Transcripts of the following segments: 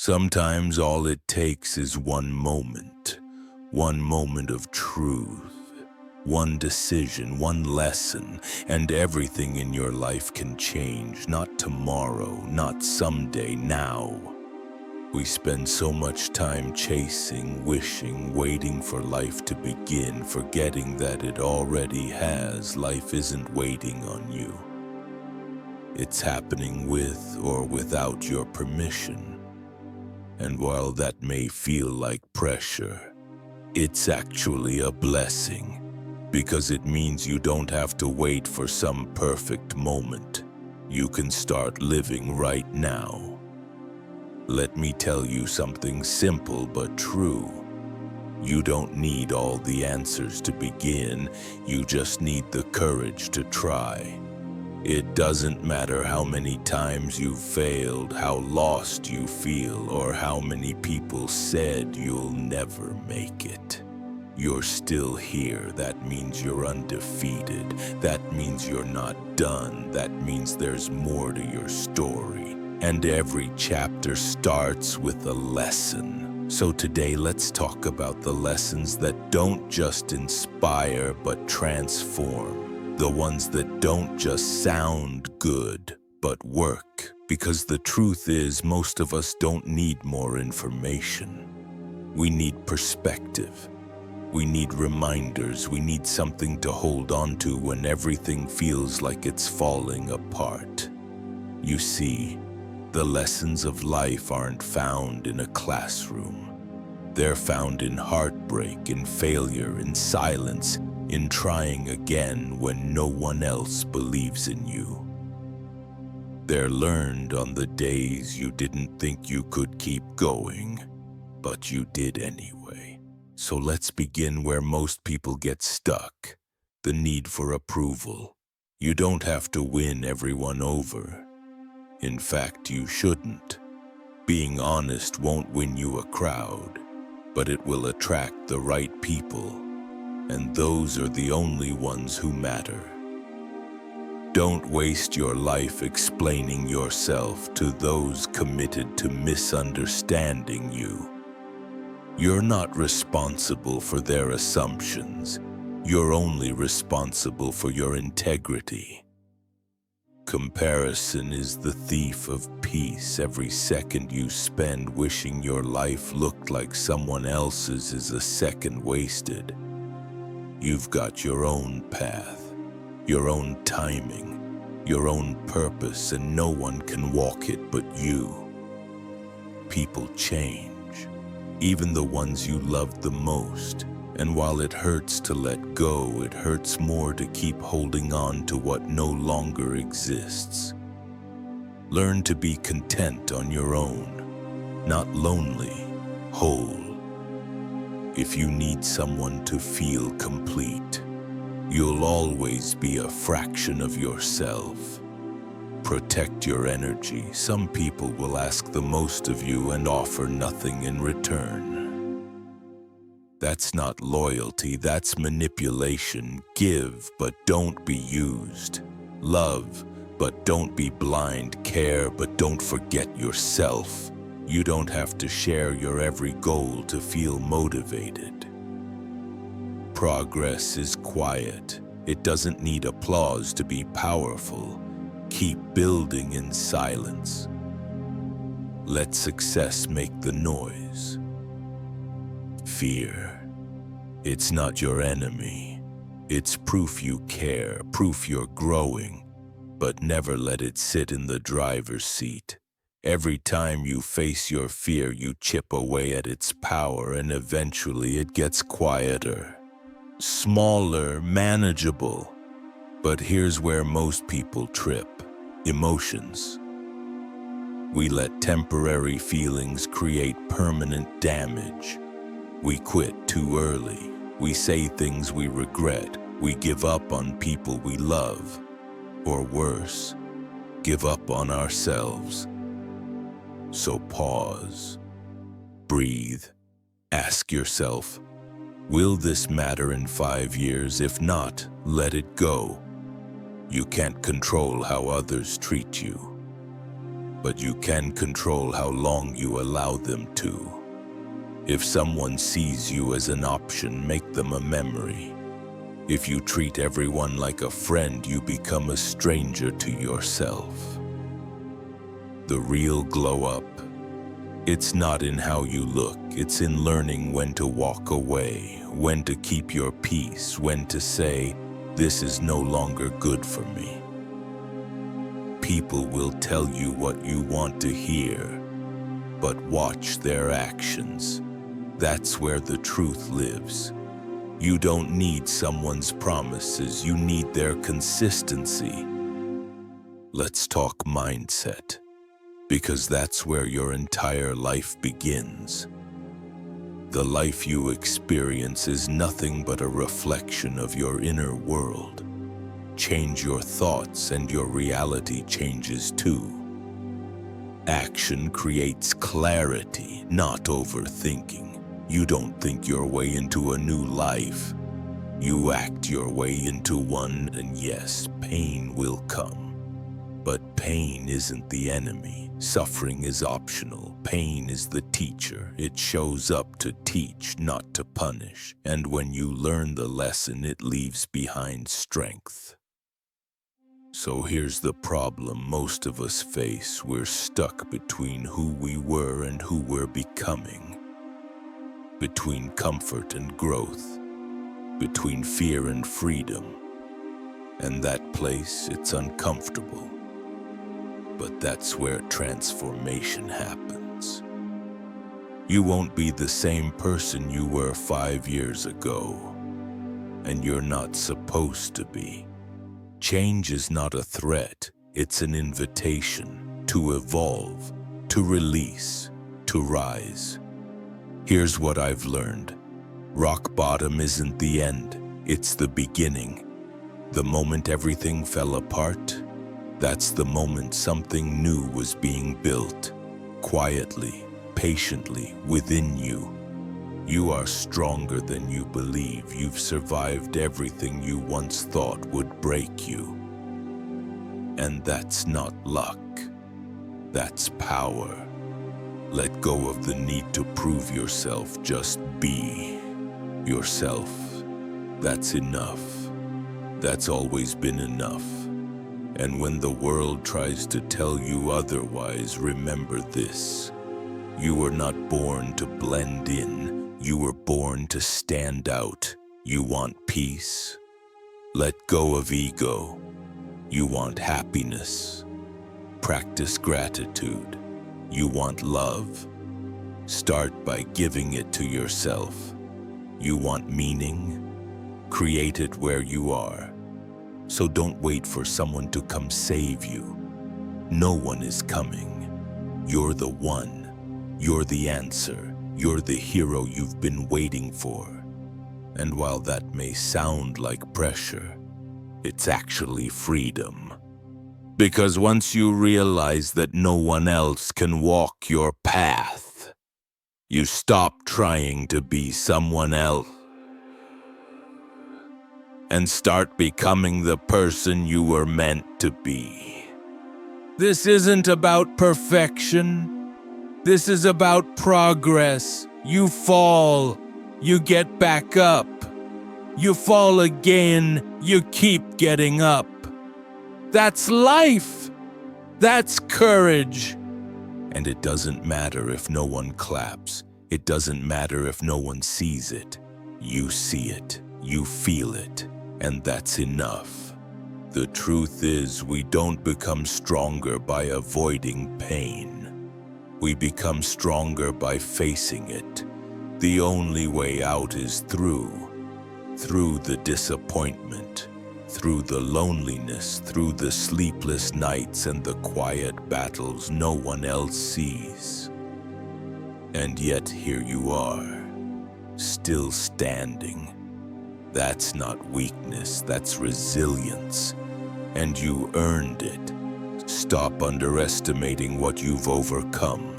Sometimes all it takes is one moment of truth, one decision, one lesson, and everything in your life can change. Not tomorrow, not someday, now. We spend so much time chasing, wishing, waiting for life to begin, forgetting that it already has. Life isn't waiting on you. It's happening with or without your permission. And while that may feel like pressure, it's actually a blessing, because it means you don't have to wait for some perfect moment. You can start living right now. Let me tell you something simple but true. You don't need all the answers to begin, you just need the courage to try. It doesn't matter how many times you've failed, how lost you feel, or how many people said you'll never make it. You're still here. That means you're undefeated. That means you're not done. That means there's more to your story. And every chapter starts with a lesson. So today, let's talk about the lessons that don't just inspire, but transform. The ones that don't just sound good, but work. Because the truth is, most of us don't need more information. We need perspective. We need reminders. We need something to hold on to when everything feels like it's falling apart. You see, the lessons of life aren't found in a classroom. They're found in heartbreak, in failure, in silence, in trying again when no one else believes in you. They're learned on the days you didn't think you could keep going, but you did anyway. So let's begin where most people get stuck, the need for approval. You don't have to win everyone over. In fact, you shouldn't. Being honest won't win you a crowd, but it will attract the right people. And those are the only ones who matter. Don't waste your life explaining yourself to those committed to misunderstanding you. You're not responsible for their assumptions. You're only responsible for your integrity. Comparison is the thief of peace. Every second you spend wishing your life looked like someone else's is a second wasted. You've got your own path, your own timing, your own purpose, and no one can walk it but you. People change, even the ones you loved the most, and while it hurts to let go, it hurts more to keep holding on to what no longer exists. Learn to be content on your own, not lonely, whole. If you need someone to feel complete, you'll always be a fraction of yourself. Protect your energy. Some people will ask the most of you and offer nothing in return. That's not loyalty, that's manipulation. Give, but don't be used. Love, but don't be blind. Care, but don't forget yourself. You don't have to share your every goal to feel motivated. Progress is quiet. It doesn't need applause to be powerful. Keep building in silence. Let success make the noise. Fear. It's not your enemy. It's proof you care, proof you're growing, but never let it sit in the driver's seat. Every time you face your fear, you chip away at its power, and eventually it gets quieter, smaller, manageable. But here's where most people trip: emotions. We let temporary feelings create permanent damage. We quit too early. We say things we regret. We give up on people we love. Or worse, give up on ourselves. So pause, breathe, ask yourself, will this matter in 5 years? If not, let it go. You can't control how others treat you. but you can control how long you allow them to. If someone sees you as an option, make them a memory. If you treat everyone like a friend, you become a stranger to yourself. The real glow up, it's not in how you look, it's in learning when to walk away, when to keep your peace, when to say, "This is no longer good for me." People will tell you what you want to hear, but watch their actions. That's where the truth lives. You don't need someone's promises, you need their consistency. Let's talk mindset, because that's where your entire life begins. The life you experience is nothing but a reflection of your inner world. Change your thoughts and your reality changes too. Action creates clarity, not overthinking. You don't think your way into a new life. You act your way into one, and yes, pain will come. But pain isn't the enemy. Suffering is optional. Pain is the teacher. It shows up to teach, not to punish. And when you learn the lesson, it leaves behind strength. So here's the problem most of us face. We're stuck between who we were and who we're becoming. Between comfort and growth. Between fear and freedom. And that place, it's uncomfortable. But that's where transformation happens. You won't be the same person you were 5 years ago. And you're not supposed to be. Change is not a threat, it's an invitation to evolve, to release, to rise. Here's what I've learned. Rock bottom isn't the end, it's the beginning. The moment everything fell apart, that's the moment something new was being built. Quietly, patiently, within you. You are stronger than you believe. You've survived everything you once thought would break you. And that's not luck. That's power. Let go of the need to prove yourself. Just be yourself. That's enough. That's always been enough. And when the world tries to tell you otherwise, remember this. You were not born to blend in. You were born to stand out. You want peace? Let go of ego. You want happiness? Practice gratitude. You want love? Start by giving it to yourself. You want meaning? Create it where you are. So don't wait for someone to come save you. No one is coming. You're the one. You're the answer. You're the hero you've been waiting for. And while that may sound like pressure, it's actually freedom. Because once you realize that no one else can walk your path, you stop trying to be someone else and start becoming the person you were meant to be. This isn't about perfection. This is about progress. You fall, you get back up. You fall again, you keep getting up. That's life. That's courage. And it doesn't matter if no one claps. It doesn't matter if no one sees it. You see it, you feel it, and that's enough. The truth is, we don't become stronger by avoiding pain. We become stronger by facing it. The only way out is through the disappointment, through the loneliness, through the sleepless nights and the quiet battles no one else sees. And yet here you are, still standing. That's not weakness, that's resilience. And you earned it. Stop underestimating what you've overcome.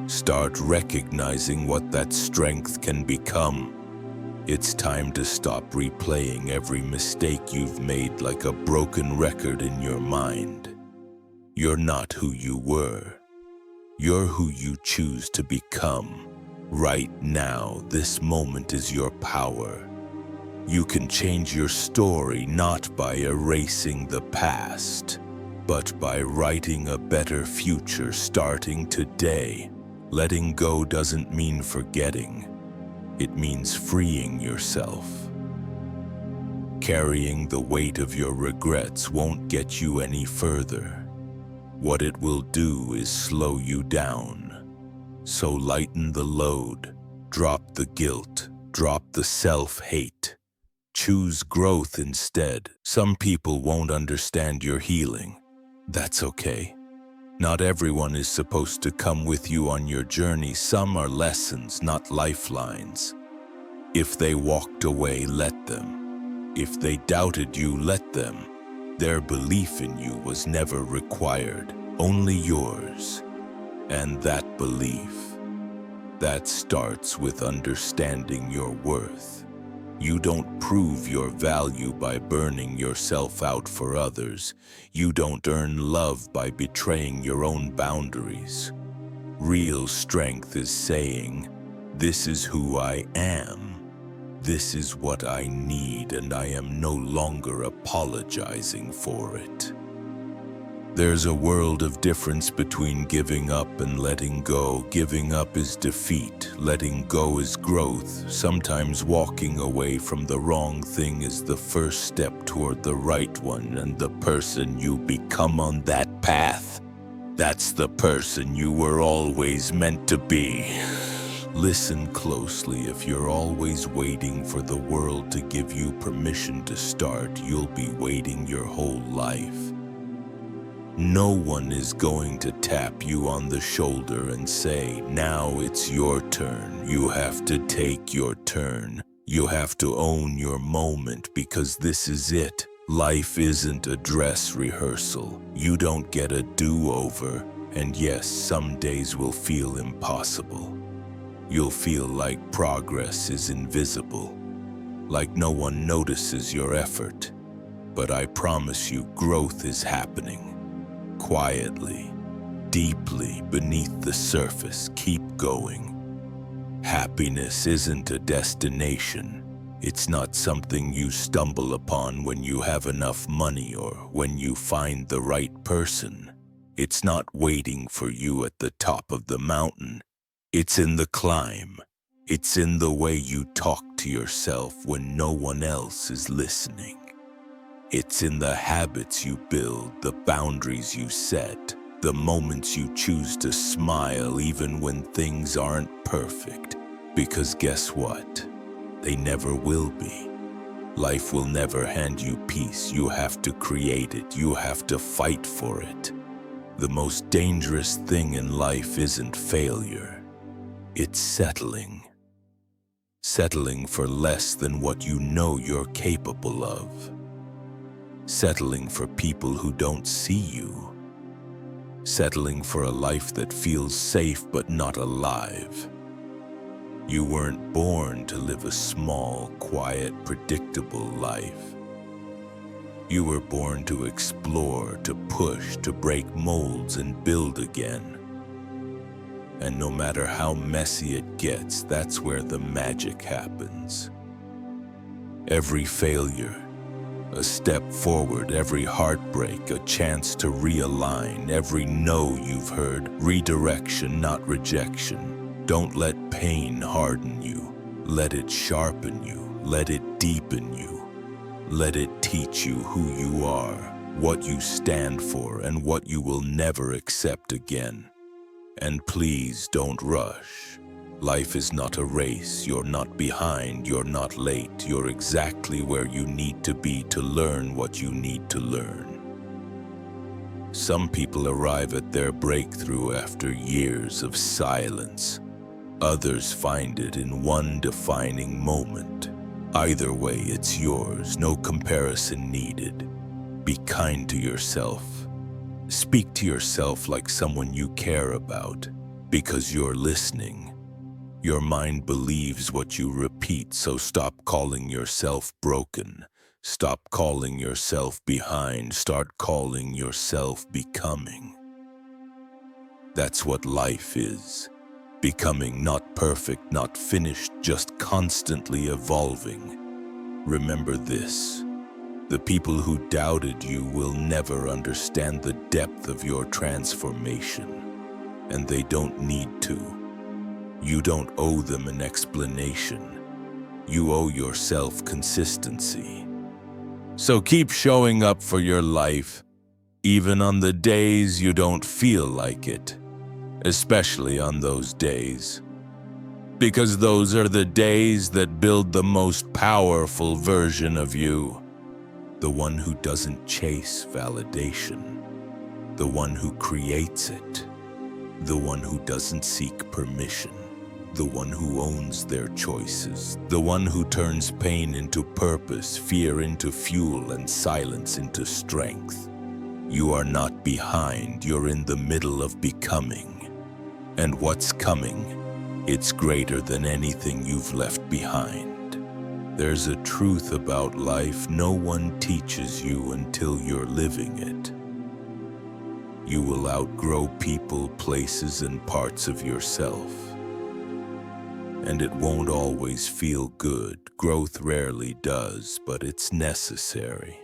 Start recognizing what that strength can become. It's time to stop replaying every mistake you've made like a broken record in your mind. You're not who you were. You're who you choose to become. Right now, this moment is your power. You can change your story not by erasing the past, but by writing a better future starting today. Letting go doesn't mean forgetting. It means freeing yourself. Carrying the weight of your regrets won't get you any further. What it will do is slow you down. So lighten the load, drop the guilt, drop the self-hate. Choose growth instead. Some people won't understand your healing. That's okay. Not everyone is supposed to come with you on your journey. Some are lessons, not lifelines. If they walked away, let them. If they doubted you, let them. Their belief in you was never required, only yours. And that belief, that starts with understanding your worth. You don't prove your value by burning yourself out for others. You don't earn love by betraying your own boundaries. Real strength is saying, "This is who I am. This is what I need, and I am no longer apologizing for it." There's a world of difference between giving up and letting go. Giving up is defeat. Letting go is growth. Sometimes walking away from the wrong thing is the first step toward the right one, and the person you become on that path, that's the person you were always meant to be. Listen closely. If you're always waiting for the world to give you permission to start, you'll be waiting your whole life. No one is going to tap you on the shoulder and say, "Now it's your turn." You have to take your turn. You have to own your moment, because this is it. Life isn't a dress rehearsal. You don't get a do-over. And yes, some days will feel impossible. You'll feel like progress is invisible, like no one notices your effort. But I promise you, growth is happening. Quietly, deeply, beneath the surface. Keep going. Happiness isn't a destination. It's not something you stumble upon when you have enough money or when you find the right person. It's not waiting for you at the top of the mountain. It's in the climb. It's in the way you talk to yourself when no one else is listening. It's in the habits you build, the boundaries you set, the moments you choose to smile even when things aren't perfect. Because guess what? They never will be. Life will never hand you peace. You have to create it. You have to fight for it. The most dangerous thing in life isn't failure. It's settling. Settling for less than what you know you're capable of. Settling for people who don't see you. Settling for a life that feels safe but not alive. You weren't born to live a small, quiet, predictable life. You were born to explore, to push, to break molds and build again. And no matter how messy it gets, that's where the magic happens. Every failure, a step forward. Every heartbreak, a chance to realign. Every no you've heard, redirection, not rejection. Don't let pain harden you. Let it sharpen you. Let it deepen you. Let it teach you who you are, what you stand for, and what you will never accept again. And please don't rush. Life is not a race. You're not behind. You're not late. You're exactly where you need to be to learn what you need to learn. Some people arrive at their breakthrough after years of silence. Others find it in one defining moment. Either way, it's yours. No comparison needed. Be kind to yourself. Speak to yourself like someone you care about, because you're listening. Your mind believes what you repeat, so stop calling yourself broken. Stop calling yourself behind. Start calling yourself becoming. That's what life is. Becoming, not perfect, not finished, just constantly evolving. Remember this: the people who doubted you will never understand the depth of your transformation, and they don't need to. You don't owe them an explanation. You owe yourself consistency. So keep showing up for your life, even on the days you don't feel like it, especially on those days. Because those are the days that build the most powerful version of you. The one who doesn't chase validation. The one who creates it. The one who doesn't seek permission. The one who owns their choices. The one who turns pain into purpose, fear into fuel, and silence into strength. You are not behind, you're in the middle of becoming. And what's coming, it's greater than anything you've left behind. There's a truth about life no one teaches you until you're living it. You will outgrow people, places, and parts of yourself. And it won't always feel good. Growth rarely does, but it's necessary.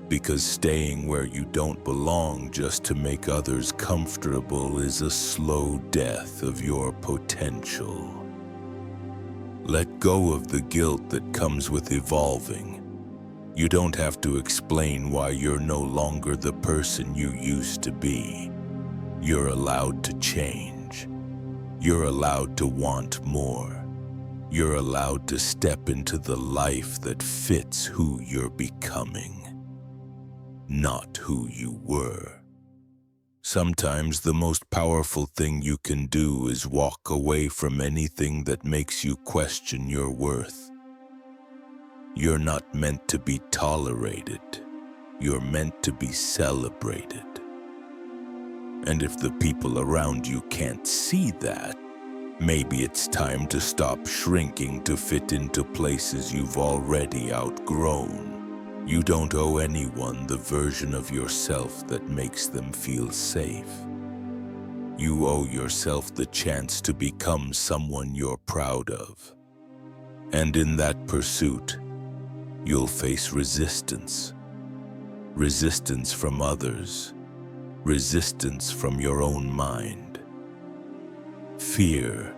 Because staying where you don't belong just to make others comfortable is a slow death of your potential. Let go of the guilt that comes with evolving. You don't have to explain why you're no longer the person you used to be. You're allowed to change. You're allowed to want more. You're allowed to step into the life that fits who you're becoming, not who you were. Sometimes the most powerful thing you can do is walk away from anything that makes you question your worth. You're not meant to be tolerated. You're meant to be celebrated. And if the people around you can't see that, maybe it's time to stop shrinking to fit into places you've already outgrown. You don't owe anyone the version of yourself that makes them feel safe. You owe yourself the chance to become someone you're proud of. And in that pursuit, you'll face resistance. Resistance from others. Resistance from your own mind. Fear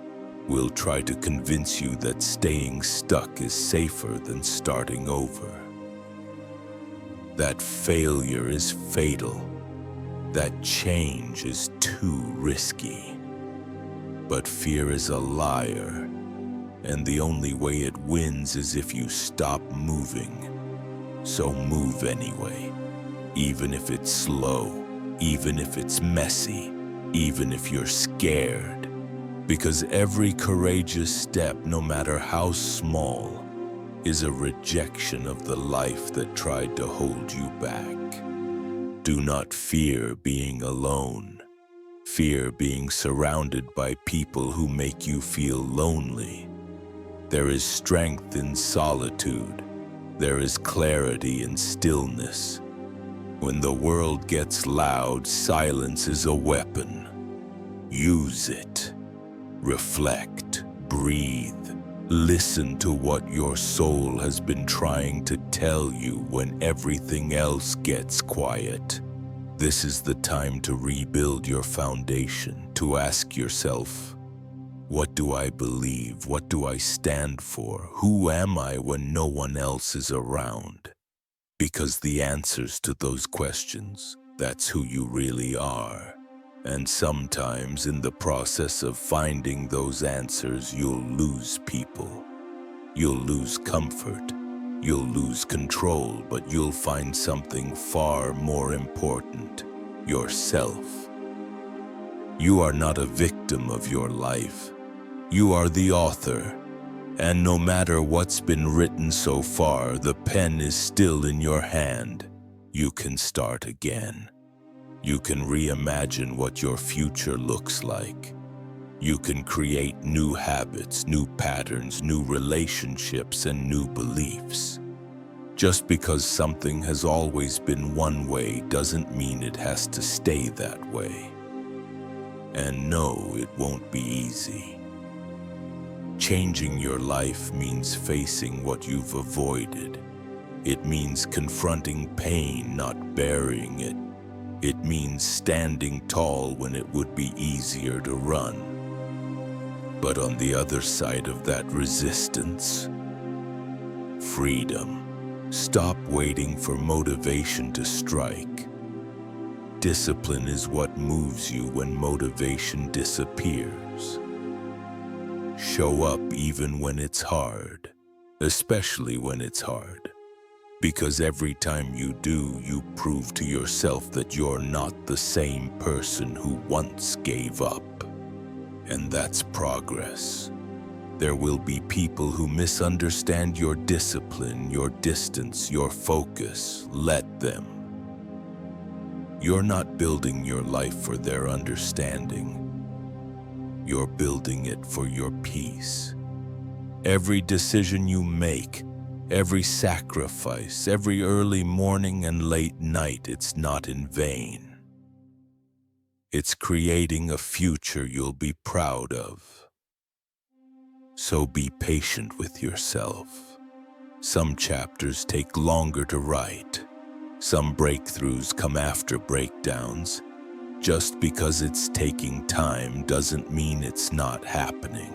will try to convince you that staying stuck is safer than starting over. That failure is fatal. That change is too risky. But fear is a liar, and the only way it wins is if you stop moving. So move anyway, even if it's slow, even if it's messy, even if you're scared. Because every courageous step, no matter how small, is a rejection of the life that tried to hold you back. Do not fear being alone. Fear being surrounded by people who make you feel lonely. There is strength in solitude. There is clarity in stillness. When the world gets loud, silence is a weapon. Use it. Reflect. Breathe. Listen to what your soul has been trying to tell you when everything else gets quiet. This is the time to rebuild your foundation, to ask yourself, what do I believe? What do I stand for? Who am I when no one else is around? Because the answers to those questions, that's who you really are. And sometimes in the process of finding those answers, you'll lose people. You'll lose comfort. You'll lose control, but you'll find something far more important: yourself. You are not a victim of your life. You are the author. And no matter what's been written so far, the pen is still in your hand. You can start again. You can reimagine what your future looks like. You can create new habits, new patterns, new relationships, and new beliefs. Just because something has always been one way doesn't mean it has to stay that way. And no, it won't be easy. Changing your life means facing what you've avoided. It means confronting pain, not burying it. It means standing tall when it would be easier to run. But on the other side of that resistance, freedom. Stop waiting for motivation to strike. Discipline is what moves you when motivation disappears. Show up even when it's hard, especially when it's hard. Because every time you do, you prove to yourself that you're not the same person who once gave up. And that's progress. There will be people who misunderstand your discipline, your distance, your focus. Let them. You're not building your life for their understanding. You're building it for your peace. Every decision you make, every sacrifice, every early morning and late night, it's not in vain. It's creating a future you'll be proud of. So be patient with yourself. Some chapters take longer to write. Some breakthroughs come after breakdowns. Just because it's taking time doesn't mean it's not happening.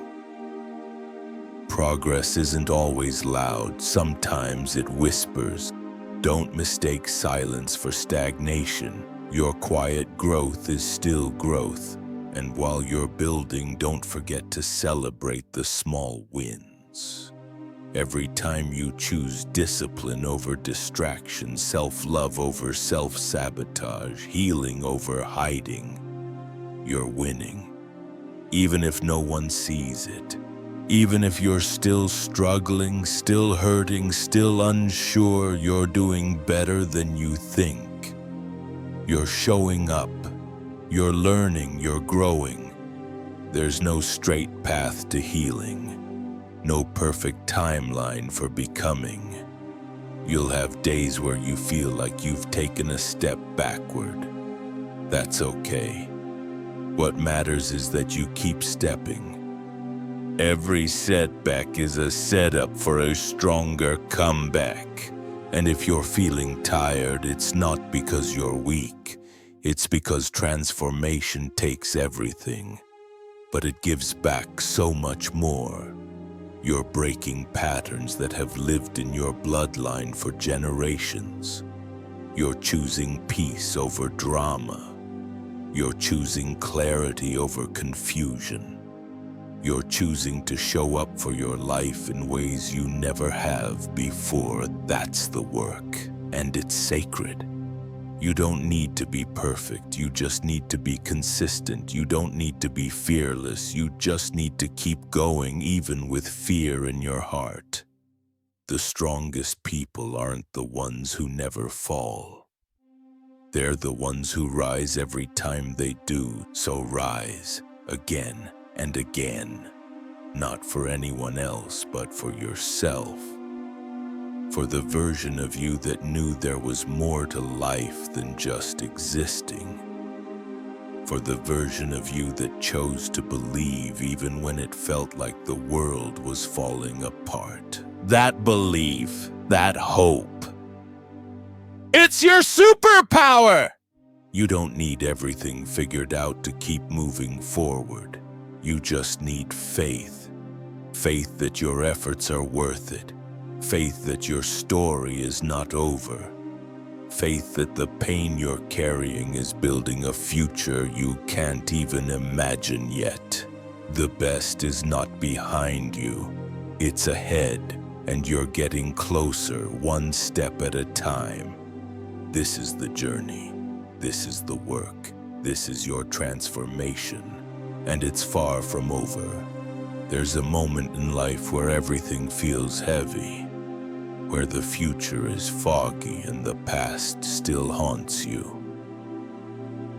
Progress isn't always loud. Sometimes it whispers. Don't mistake silence for stagnation. Your quiet growth is still growth. And while you're building, don't forget to celebrate the small wins. Every time you choose discipline over distraction, self-love over self-sabotage, healing over hiding, you're winning. Even if no one sees it. Even if you're still struggling, still hurting, still unsure, you're doing better than you think. You're showing up. You're learning, you're growing. There's no straight path to healing, no perfect timeline for becoming. You'll have days where you feel like you've taken a step backward. That's okay. What matters is that you keep stepping. Every setback is a setup for a stronger comeback. And if you're feeling tired, it's not because you're weak. It's because transformation takes everything, but it gives back so much more. You're breaking patterns that have lived in your bloodline for generations. You're choosing peace over drama. You're choosing clarity over confusion. You're choosing to show up for your life in ways you never have before. That's the work, and it's sacred. You don't need to be perfect, you just need to be consistent. You don't need to be fearless, you just need to keep going even with fear in your heart. The strongest people aren't the ones who never fall. They're the ones who rise every time they do, so rise again and again. Not for anyone else, but for yourself. For the version of you that knew there was more to life than just existing. For the version of you that chose to believe even when it felt like the world was falling apart. That belief, that hope. It's your superpower! You don't need everything figured out to keep moving forward. You just need faith. Faith that your efforts are worth it. Faith that your story is not over. Faith that the pain you're carrying is building a future you can't even imagine yet. The best is not behind you. It's ahead, and you're getting closer one step at a time. This is the journey. This is the work. This is your transformation. And it's far from over. There's a moment in life where everything feels heavy, where the future is foggy and the past still haunts you.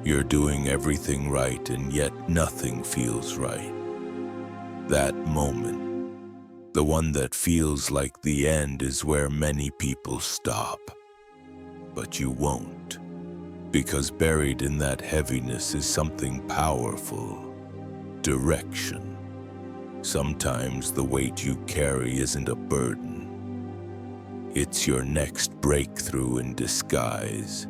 You're doing everything right and yet nothing feels right. That moment, the one that feels like the end, is where many people stop. But you won't. Because buried in that heaviness is something powerful: direction. Sometimes the weight you carry isn't a burden. It's your next breakthrough in disguise.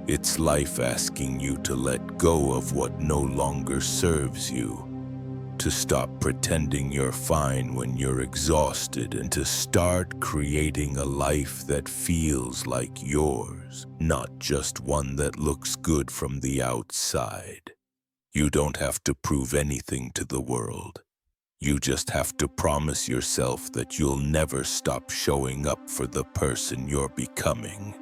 It's life asking you to let go of what no longer serves you, to stop pretending you're fine when you're exhausted, and to start creating a life that feels like yours, not just one that looks good from the outside. You don't have to prove anything to the world. You just have to promise yourself that you'll never stop showing up for the person you're becoming.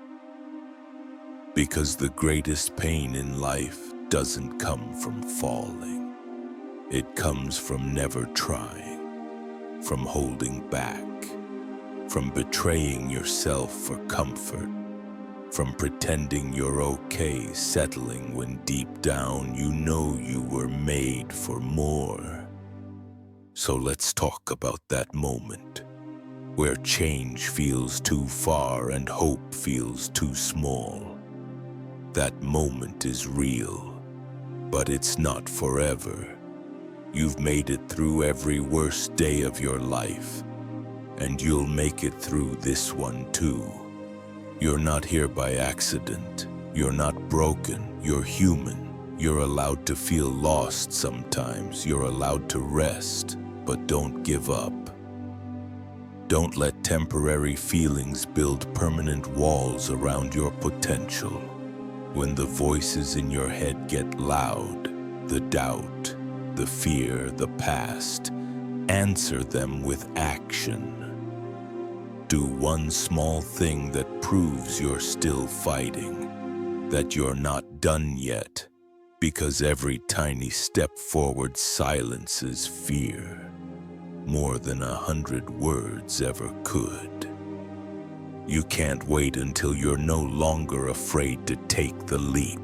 Because the greatest pain in life doesn't come from falling. It comes from never trying, from holding back, from betraying yourself for comfort, from pretending you're okay, settling when deep down you know you were made for more. So let's talk about that moment where change feels too far and hope feels too small. That moment is real, but it's not forever. You've made it through every worst day of your life, and you'll make it through this one too. You're not here by accident. You're not broken. You're human. You're allowed to feel lost sometimes. You're allowed to rest. But don't give up. Don't let temporary feelings build permanent walls around your potential. When the voices in your head get loud, the doubt, the fear, the past, answer them with action. Do one small thing that proves you're still fighting, that you're not done yet, because every tiny step forward silences fear more than 100 words ever could. You can't wait until you're no longer afraid to take the leap.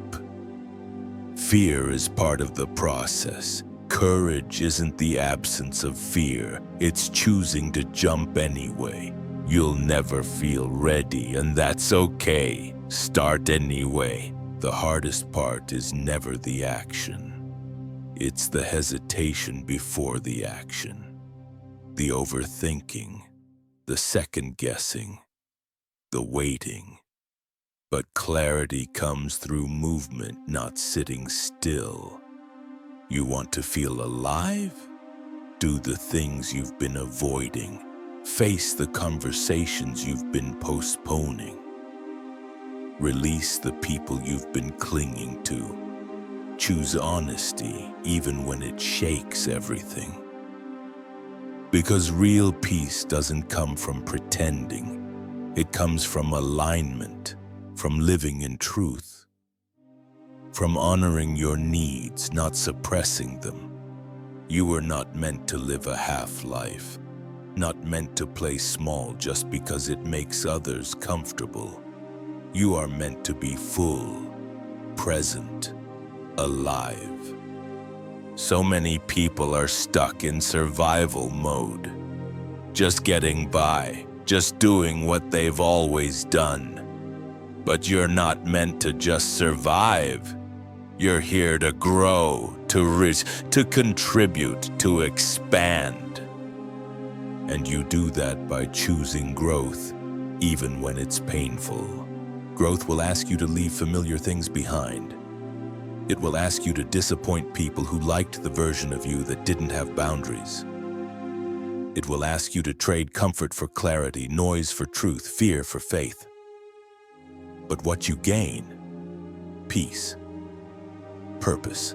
Fear is part of the process. Courage isn't the absence of fear, it's choosing to jump anyway. You'll never feel ready, and that's okay. Start anyway. The hardest part is never the action. It's the hesitation before the action. The overthinking, the second-guessing, the waiting. But clarity comes through movement, not sitting still. You want to feel alive? Do the things you've been avoiding. Face the conversations you've been postponing. Release the people you've been clinging to. Choose honesty, even when it shakes everything. Because real peace doesn't come from pretending. It comes from alignment, from living in truth, from honoring your needs, not suppressing them. You were not meant to live a half-life, not meant to play small just because it makes others comfortable. You are meant to be full, present, alive. So many people are stuck in survival mode, just getting by, just doing what they've always done. But you're not meant to just survive. You're here to grow, to reach, to contribute, to expand. And you do that by choosing growth, even when it's painful. Growth will ask you to leave familiar things behind. It will ask you to disappoint people who liked the version of you that didn't have boundaries. It will ask you to trade comfort for clarity, noise for truth, fear for faith. But what you gain: peace, purpose,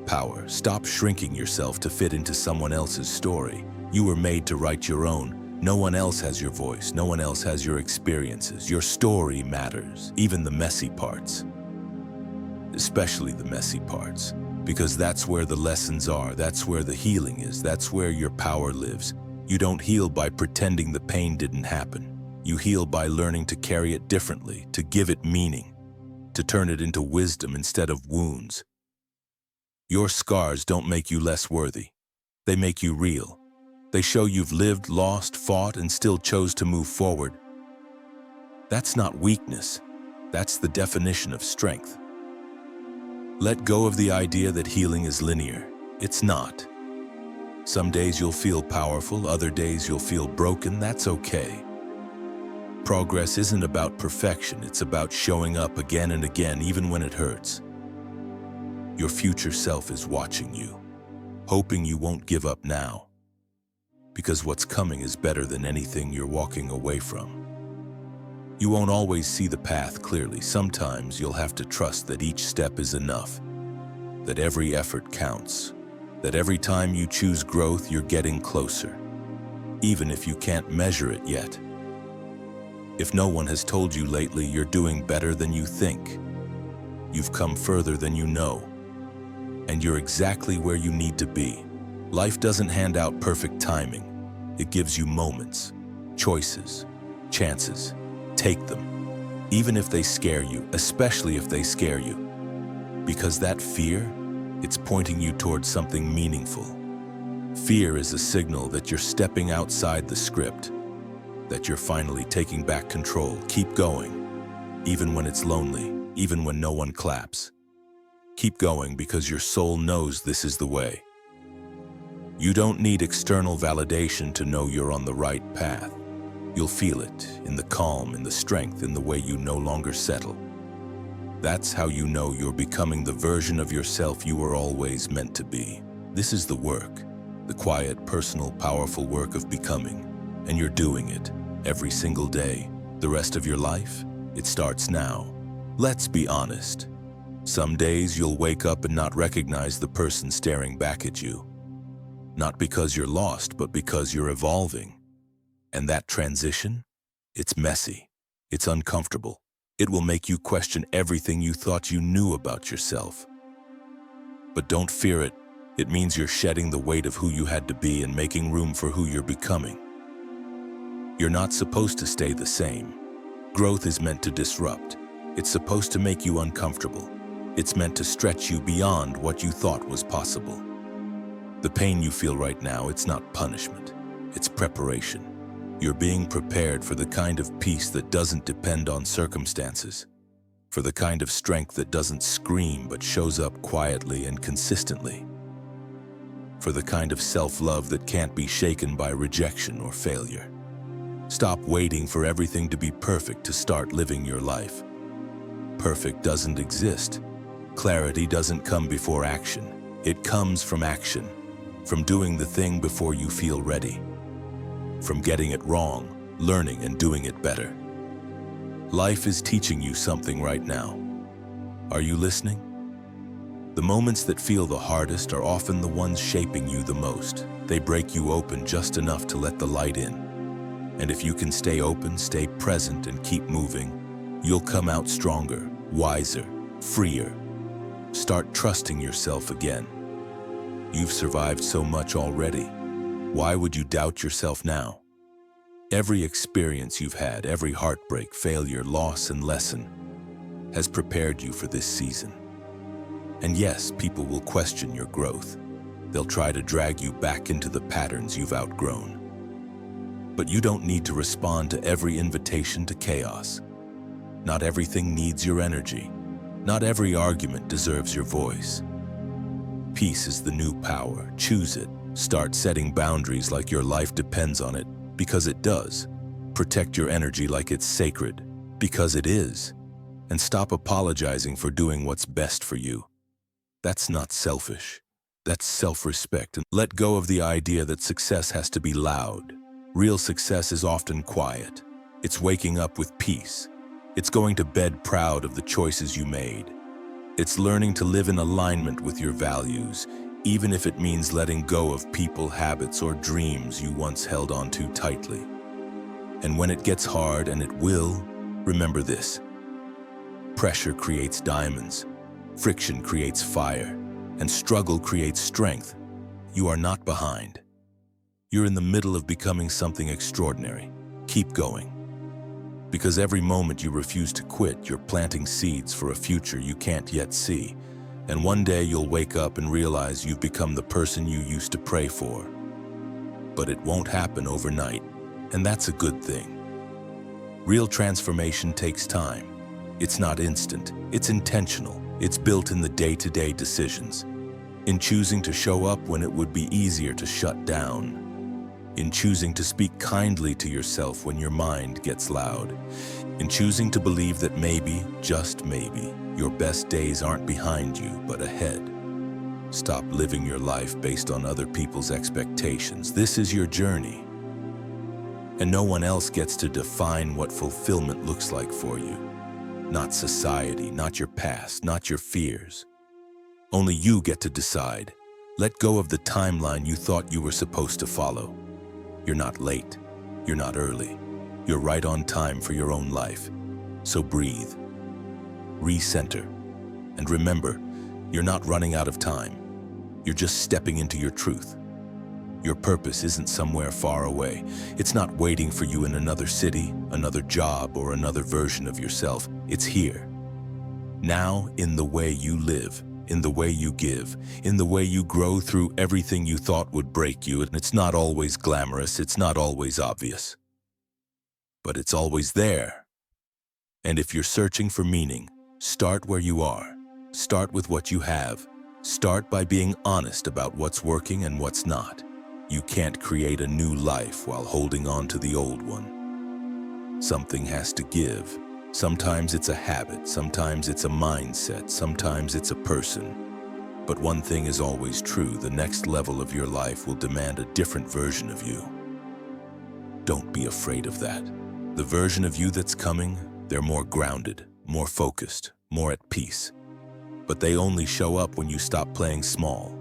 power. Stop shrinking yourself to fit into someone else's story. You were made to write your own. No one else has your voice. No one else has your experiences. Your story matters, even the messy parts. Especially the messy parts, because that's where the lessons are, that's where the healing is, that's where your power lives. You don't heal by pretending the pain didn't happen. You heal by learning to carry it differently, to give it meaning, to turn it into wisdom instead of wounds. Your scars don't make you less worthy. They make you real. They show you've lived, lost, fought, and still chose to move forward. That's not weakness. That's the definition of strength. Let go of the idea that healing is linear. It's not. Some days you'll feel powerful, other days you'll feel broken. That's okay. Progress isn't about perfection, it's about showing up again and again, even when it hurts. Your future self is watching you, hoping you won't give up now. Because what's coming is better than anything you're walking away from. You won't always see the path clearly. Sometimes you'll have to trust that each step is enough, that every effort counts, that every time you choose growth, you're getting closer, even if you can't measure it yet. If no one has told you lately you're doing better than you think, you've come further than you know, and you're exactly where you need to be. Life doesn't hand out perfect timing. It gives you moments, choices, chances. Take them, even if they scare you, especially if they scare you. Because that fear, it's pointing you towards something meaningful. Fear is a signal that you're stepping outside the script, that you're finally taking back control. Keep going, even when it's lonely, even when no one claps. Keep going because your soul knows this is the way. You don't need external validation to know you're on the right path. You'll feel it in the calm, in the strength, in the way you no longer settle. That's how you know you're becoming the version of yourself you were always meant to be. This is the work, the quiet, personal, powerful work of becoming. And you're doing it every single day. The rest of your life, it starts now. Let's be honest. Some days you'll wake up and not recognize the person staring back at you. Not because you're lost, but because you're evolving. And that transition, it's messy, it's uncomfortable. It will make you question everything you thought you knew about yourself. But don't fear it. It means you're shedding the weight of who you had to be and making room for who you're becoming. You're not supposed to stay the same. Growth is meant to disrupt. It's supposed to make you uncomfortable. It's meant to stretch you beyond what you thought was possible. The pain you feel right now, it's not punishment, it's preparation. You're being prepared for the kind of peace that doesn't depend on circumstances, for the kind of strength that doesn't scream but shows up quietly and consistently, for the kind of self-love that can't be shaken by rejection or failure. Stop waiting for everything to be perfect to start living your life. Perfect doesn't exist. Clarity doesn't come before action. It comes from action, from doing the thing before you feel ready. From getting it wrong, learning and doing it better. Life is teaching you something right now. Are you listening? The moments that feel the hardest are often the ones shaping you the most. They break you open just enough to let the light in. And if you can stay open, stay present, and keep moving, you'll come out stronger, wiser, freer. Start trusting yourself again. You've survived so much already. Why would you doubt yourself now? Every experience you've had, every heartbreak, failure, loss, and lesson has prepared you for this season. And yes, people will question your growth. They'll try to drag you back into the patterns you've outgrown. But you don't need to respond to every invitation to chaos. Not everything needs your energy. Not every argument deserves your voice. Peace is the new power. Choose it. Start setting boundaries like your life depends on it, because it does. Protect your energy like it's sacred, because it is. And stop apologizing for doing what's best for you. That's not selfish. That's self-respect. And let go of the idea that success has to be loud. Real success is often quiet. It's waking up with peace. It's going to bed proud of the choices you made. It's learning to live in alignment with your values, even if it means letting go of people, habits, or dreams you once held on to tightly. And when it gets hard, and it will, remember this. Pressure creates diamonds, friction creates fire, and struggle creates strength. You are not behind. You're in the middle of becoming something extraordinary. Keep going. Because every moment you refuse to quit, you're planting seeds for a future you can't yet see. And one day you'll wake up and realize you've become the person you used to pray for. But it won't happen overnight, and that's a good thing. Real transformation takes time. It's not instant, it's intentional. It's built in the day-to-day decisions. In choosing to show up when it would be easier to shut down. In choosing to speak kindly to yourself when your mind gets loud. In choosing to believe that maybe, just maybe, your best days aren't behind you, but ahead. Stop living your life based on other people's expectations. This is your journey. And no one else gets to define what fulfillment looks like for you. Not society, not your past, not your fears. Only you get to decide. Let go of the timeline you thought you were supposed to follow. You're not late. You're not early. You're right on time for your own life. So breathe. Recenter. And remember, you're not running out of time. You're just stepping into your truth. Your purpose isn't somewhere far away. It's not waiting for you in another city, another job, or another version of yourself. It's here. Now, in the way you live, in the way you give, in the way you grow through everything you thought would break you. And it's not always glamorous, it's not always obvious. But it's always there. And if you're searching for meaning, start where you are. Start with what you have. Start by being honest about what's working and what's not. You can't create a new life while holding on to the old one. Something has to give. Sometimes it's a habit, sometimes it's a mindset, sometimes it's a person. But one thing is always true: the next level of your life will demand a different version of you. Don't be afraid of that. The version of you that's coming, they're more grounded, more focused, more at peace. But they only show up when you stop playing small.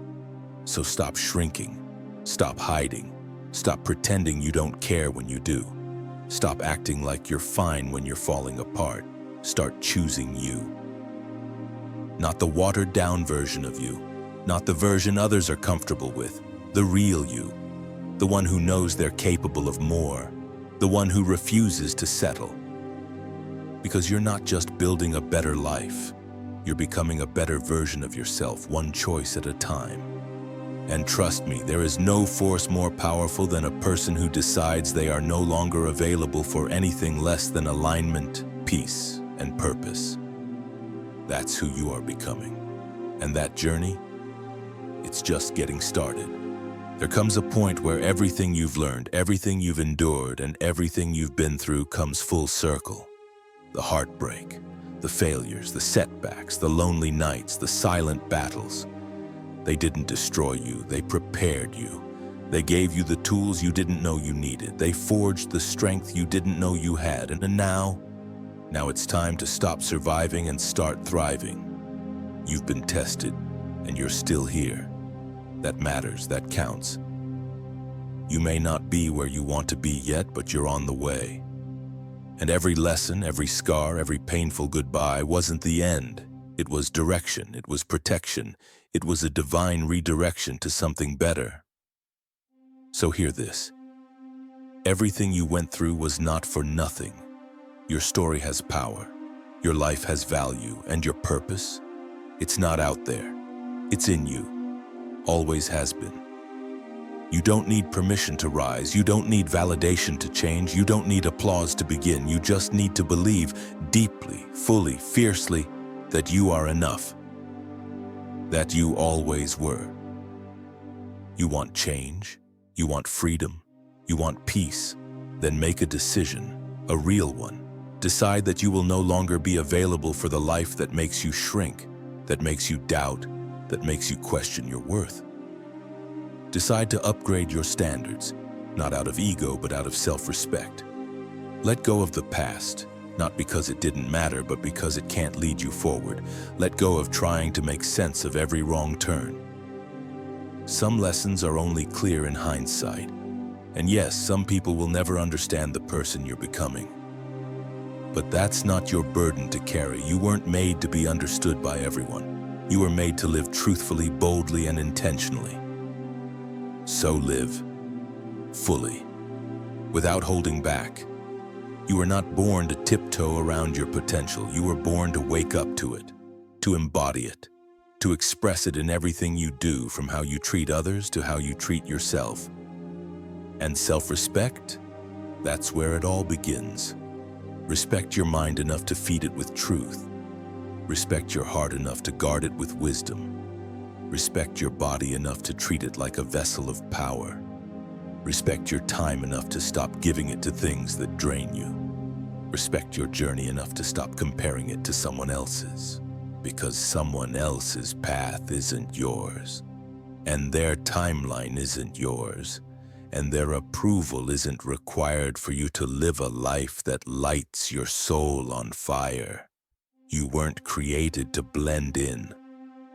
So stop shrinking. Stop hiding. Stop pretending you don't care when you do. Stop acting like you're fine when you're falling apart. Start choosing you. Not the watered-down version of you. Not the version others are comfortable with. The real you. The one who knows they're capable of more. The one who refuses to settle. Because you're not just building a better life. You're becoming a better version of yourself, one choice at a time. And trust me, there is no force more powerful than a person who decides they are no longer available for anything less than alignment, peace, and purpose. That's who you are becoming. And that journey, it's just getting started. There comes a point where everything you've learned, everything you've endured, and everything you've been through comes full circle. The heartbreak, the failures, the setbacks, the lonely nights, the silent battles. They didn't destroy you, they prepared you. They gave you the tools you didn't know you needed. They forged the strength you didn't know you had. And now it's time to stop surviving and start thriving. You've been tested, and you're still here. That matters, that counts. You may not be where you want to be yet, but you're on the way. And every lesson, every scar, every painful goodbye wasn't the end. It was direction, it was protection, it was a divine redirection to something better. So hear this. Everything you went through was not for nothing. Your story has power, your life has value, and your purpose, it's not out there. It's in you, always has been. You don't need permission to rise, you don't need validation to change, you don't need applause to begin. You just need to believe deeply, fully, fiercely, that you are enough, that you always were. You want change, you want freedom, you want peace, then make a decision, a real one. Decide that you will no longer be available for the life that makes you shrink, that makes you doubt, that makes you question your worth. Decide to upgrade your standards, not out of ego, but out of self-respect. Let go of the past, not because it didn't matter, but because it can't lead you forward. Let go of trying to make sense of every wrong turn. Some lessons are only clear in hindsight. And yes, some people will never understand the person you're becoming. But that's not your burden to carry. You weren't made to be understood by everyone. You were made to live truthfully, boldly, and intentionally. So live fully, without holding back. You were not born to tiptoe around your potential. You were born to wake up to it, to embody it, to express it in everything you do, from how you treat others to how you treat yourself. And self-respect, that's where it all begins. Respect your mind enough to feed it with truth. Respect your heart enough to guard it with wisdom. Respect your body enough to treat it like a vessel of power. Respect your time enough to stop giving it to things that drain you. Respect your journey enough to stop comparing it to someone else's, because someone else's path isn't yours, and their timeline isn't yours, and their approval isn't required for you to live a life that lights your soul on fire. You weren't created to blend in.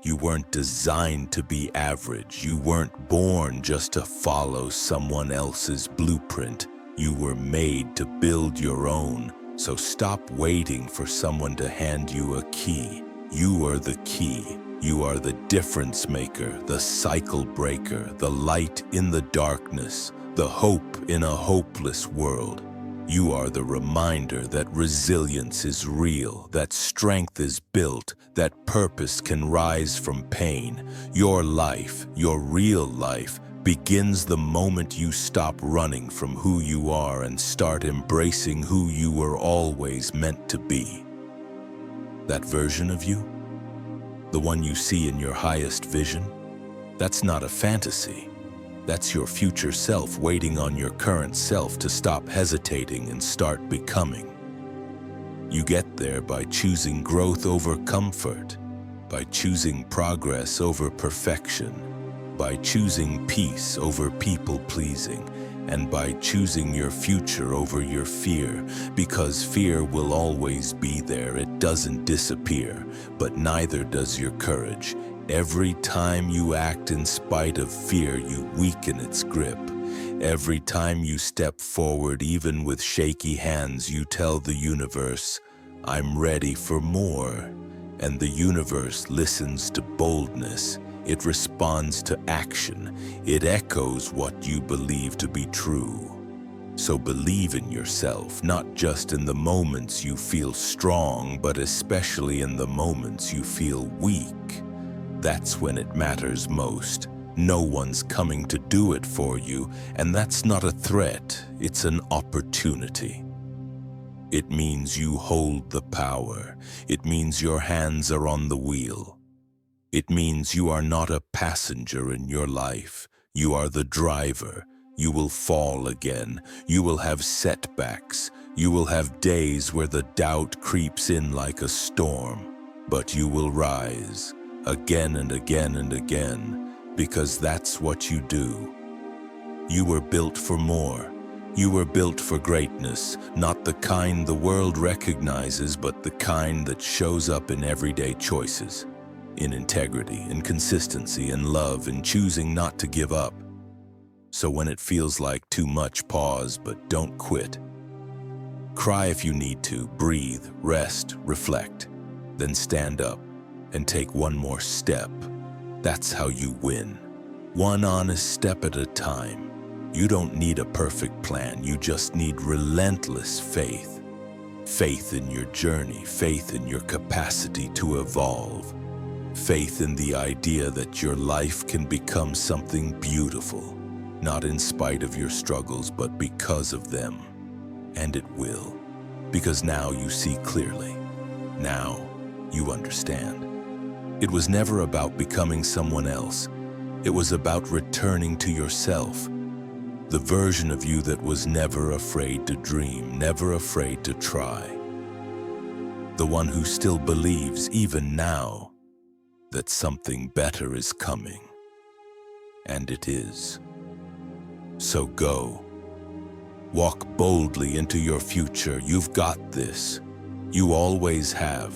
You weren't designed to be average. You weren't born just to follow someone else's blueprint. You were made to build your own. So stop waiting for someone to hand you a key. You are the key. You are the difference maker, the cycle breaker, the light in the darkness, the hope in a hopeless world. You are the reminder that resilience is real, that strength is built, that purpose can rise from pain. Your life, your real life, begins the moment you stop running from who you are and start embracing who you were always meant to be. That version of you, the one you see in your highest vision, that's not a fantasy. That's your future self waiting on your current self to stop hesitating and start becoming. You get there by choosing growth over comfort, by choosing progress over perfection, by choosing peace over people-pleasing, and by choosing your future over your fear, because fear will always be there. It doesn't disappear, but neither does your courage. Every time you act in spite of fear, you weaken its grip. Every time you step forward, even with shaky hands, you tell the universe, "I'm ready for more." And the universe listens to boldness. It responds to action. It echoes what you believe to be true. So believe in yourself, not just in the moments you feel strong, but especially in the moments you feel weak. That's when it matters most. No one's coming to do it for you, and that's not a threat, it's an opportunity. It means you hold the power. It means your hands are on the wheel. It means you are not a passenger in your life. You are the driver. You will fall again. You will have setbacks. You will have days where the doubt creeps in like a storm. But you will rise again and again and again, because that's what you do. You were built for more. You were built for greatness, not the kind the world recognizes, but the kind that shows up in everyday choices, in integrity, in consistency, in love, in choosing not to give up. So when it feels like too much, pause, but don't quit. Cry if you need to, breathe, rest, reflect, then stand up and take one more step. That's how you win. One honest step at a time. You don't need a perfect plan, you just need relentless faith. Faith in your journey, faith in your capacity to evolve. Faith in the idea that your life can become something beautiful, not in spite of your struggles, but because of them. And it will, because now you see clearly. Now you understand. It was never about becoming someone else. It was about returning to yourself, the version of you that was never afraid to dream, never afraid to try. The one who still believes, even now, that something better is coming. And it is. So go. Walk boldly into your future. You've got this. You always have.